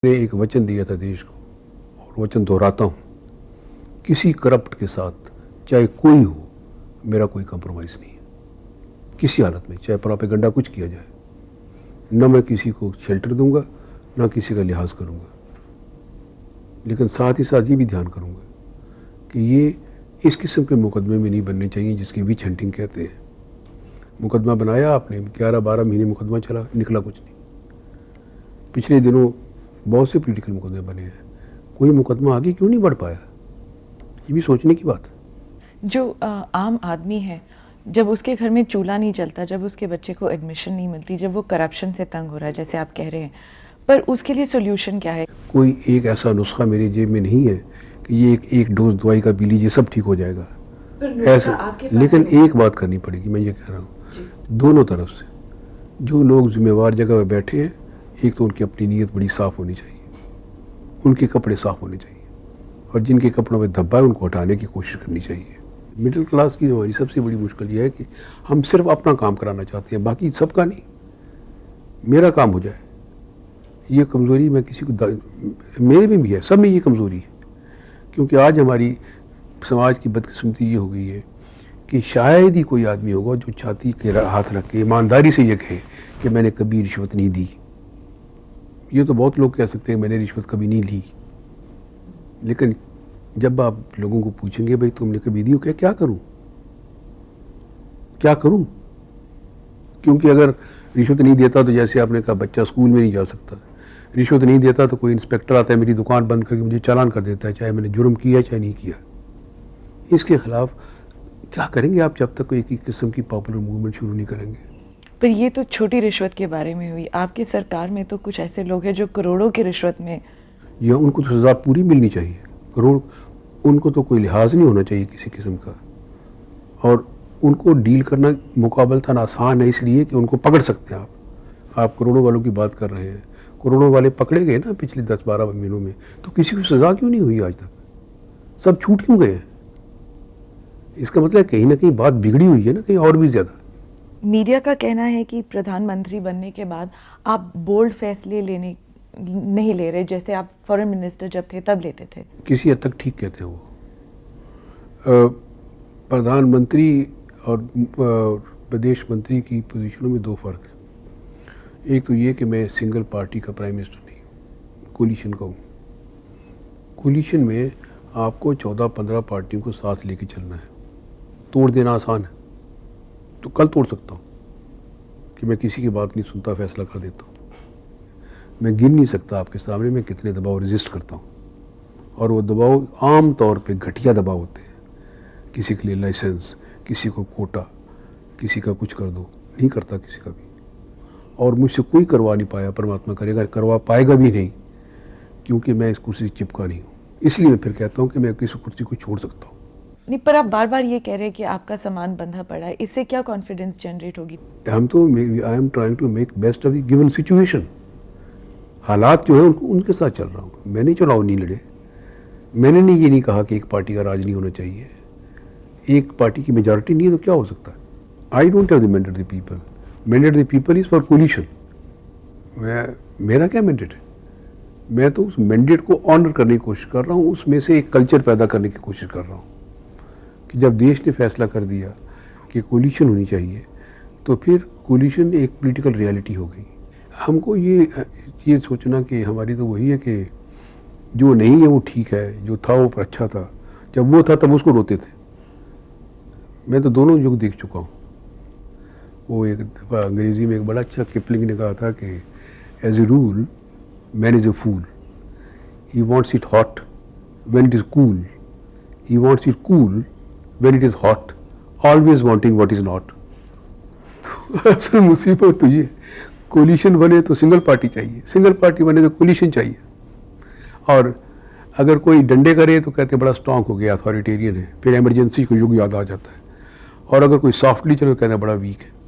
ने एक वचन दिया था देश को और वचन दोहराता हूँ, किसी करप्ट के साथ चाहे कोई हो मेरा कोई कंप्रोमाइज़ नहीं है किसी हालत में, चाहे प्रोपेगेंडा कुछ किया जाए। न मैं किसी को शेल्टर दूंगा, ना किसी का लिहाज करूंगा, लेकिन साथ ही साथ ये भी ध्यान करूंगा कि ये इस किस्म के मुकदमे में नहीं बनने चाहिए जिसकी विच हंटिंग कहते हैं। मुकदमा बनाया आपने, 11-12 महीने मुकदमा चला, निकला कुछ नहीं। पिछले दिनों बहुत से पॉलिटिकल मुकदमे बने हैं, कोई मुकदमा आगे क्यों नहीं बढ़ पाया? ये भी सोचने की बात है। जो आम आदमी है, जब उसके घर में चूल्हा नहीं जलता, जब उसके बच्चे को एडमिशन नहीं मिलती, जब वो करप्शन से तंग हो रहा है जैसे आप कह रहे हैं, पर उसके लिए सोल्यूशन क्या है? कोई एक ऐसा नुस्खा मेरी जेब में नहीं है कि ये एक डोज दवाई का पी लीजिए सब ठीक हो जाएगा, ऐसा। लेकिन एक बात करनी पड़ेगी, मैं ये कह रहा हूँ दोनों तरफ से, जो लोग जिम्मेवार जगह पर बैठे हैं, एक तो उनकी अपनी नीयत बड़ी साफ़ होनी चाहिए, उनके कपड़े साफ़ होने चाहिए, और जिनके कपड़ों में धब्बा है उनको हटाने की कोशिश करनी चाहिए। मिडिल क्लास की हमारी सबसे बड़ी मुश्किल यह है कि हम सिर्फ अपना काम कराना चाहते हैं, बाकी सबका नहीं, मेरा काम हो जाए। ये कमज़ोरी मैं किसी को मेरे में भी है, सब में ये कमज़ोरी है, क्योंकि आज हमारी समाज की बदकिस्मती ये हो गई है कि शायद ही कोई आदमी होगा जो छाती के हाथ रख के ईमानदारी से ये कहे कि मैंने कभी रिश्वत नहीं दी। ये तो बहुत लोग कह सकते हैं मैंने रिश्वत कभी नहीं ली, लेकिन जब आप लोगों को पूछेंगे भाई तुमने कभी दी हो, क्या करूं, क्या करूं? क्योंकि अगर रिश्वत नहीं देता तो जैसे आपने कहा बच्चा स्कूल में नहीं जा सकता, रिश्वत नहीं देता तो कोई इंस्पेक्टर आता है मेरी दुकान बंद करके मुझे चालान कर देता है, चाहे मैंने जुर्म किया चाहे नहीं किया। इसके खिलाफ क्या करेंगे आप जब तक कोई एक किस्म की पॉपुलर मूवमेंट शुरू नहीं करेंगे? पर ये तो छोटी रिश्वत के बारे में हुई, आपकी सरकार में तो कुछ ऐसे लोग हैं जो करोड़ों की रिश्वत में, या उनको तो सज़ा पूरी मिलनी चाहिए, करोड़, उनको तो कोई लिहाज नहीं होना चाहिए किसी किस्म का। और उनको डील करना मुकाबलतन आसान है इसलिए कि उनको पकड़ सकते हैं आप करोड़ों वालों की बात कर रहे हैं, करोड़ों वाले पकड़े गए ना पिछले 10-12 महीनों में, तो किसी को सज़ा क्यों नहीं हुई आज तक? सब छूट क्यों गए हैं? इसका मतलब कहीं ना कहीं बात बिगड़ी हुई है ना, कहीं और भी ज़्यादा। मीडिया का कहना है कि प्रधानमंत्री बनने के बाद आप बोल्ड फैसले नहीं ले रहे, जैसे आप फॉरेन मिनिस्टर जब थे तब लेते थे। किसी हद तक ठीक कहते हैं वो। प्रधानमंत्री और विदेश मंत्री की पोजीशनों में दो फ़र्क है। एक तो ये कि मैं सिंगल पार्टी का प्राइम मिनिस्टर नहीं हूँ, कोलिशन का हूँ। कोलिशन में आपको 14-15 पार्टियों को साथ लेके चलना है, तोड़ देना आसान है, तो कल तोड़ सकता हूँ कि मैं किसी की बात नहीं सुनता, फैसला कर देता हूँ। मैं गिन नहीं सकता आपके सामने मैं कितने दबाव रेजिस्ट करता हूँ, और वो दबाव आम तौर पे घटिया दबाव होते हैं। किसी के लिए लाइसेंस, किसी को कोटा, किसी का कुछ कर दो, नहीं करता किसी का भी, और मुझसे कोई करवा नहीं पाया, परमात्मा करेगा करवा पाएगा भी नहीं, क्योंकि मैं इस कुर्सी से चिपका नहीं हूँ। इसलिए मैं फिर कहता हूँ कि मैं किसी कुर्सी को छोड़ सकता हूँ। नहीं, पर आप बार बार ये कह रहे हैं कि आपका सामान बंधा पड़ा है, इससे क्या कॉन्फिडेंस जनरेट होगी? हम तो I am trying to make best of the given situation. हालात जो है उनको उनके साथ चल रहा हूँ, मैंने चुनाव नहीं लड़े, मैंने नहीं ये नहीं कहा कि एक पार्टी का राज नहीं होना चाहिए, एक पार्टी की मेजॉरिटी नहीं है तो क्या हो सकता है? I don't have the mandate the people, mandate the people is for coalition. मेरा क्या मैंडेट है? मैं तो उस मैंडेट को ऑनर करने की कोशिश कर रहा हूँ, उसमें से एक कल्चर पैदा करने की कोशिश कर रहा हूँ कि जब देश ने फैसला कर दिया कि कोलिशन होनी चाहिए, तो फिर कोलिशन एक पॉलिटिकल रियलिटी हो गई। हमको ये सोचना कि हमारी तो वही है कि जो नहीं है वो ठीक है, जो था वो पर अच्छा था, जब वो था तब उसको रोते थे। मैं तो दोनों युग देख चुका हूँ। वो एक दफ़ा अंग्रेज़ी में एक बड़ा अच्छा किपलिंग ने कहा था कि as a rule man is a fool, he wants it hot when it is cool, he wants it cool when it is hot, always wanting what is not. तो असल मुसीबत तो ये, कोलिशन बने तो सिंगल पार्टी चाहिए, single party बने तो कोलिशन चाहिए, और अगर कोई डंडे करे तो कहते बड़ा स्ट्रॉन्ग हो गया, अथॉरिटेरियन है, फिर इमरजेंसी को युग याद आ जाता है, और अगर कोई सॉफ्टली चले तो कहते बड़ा वीक है।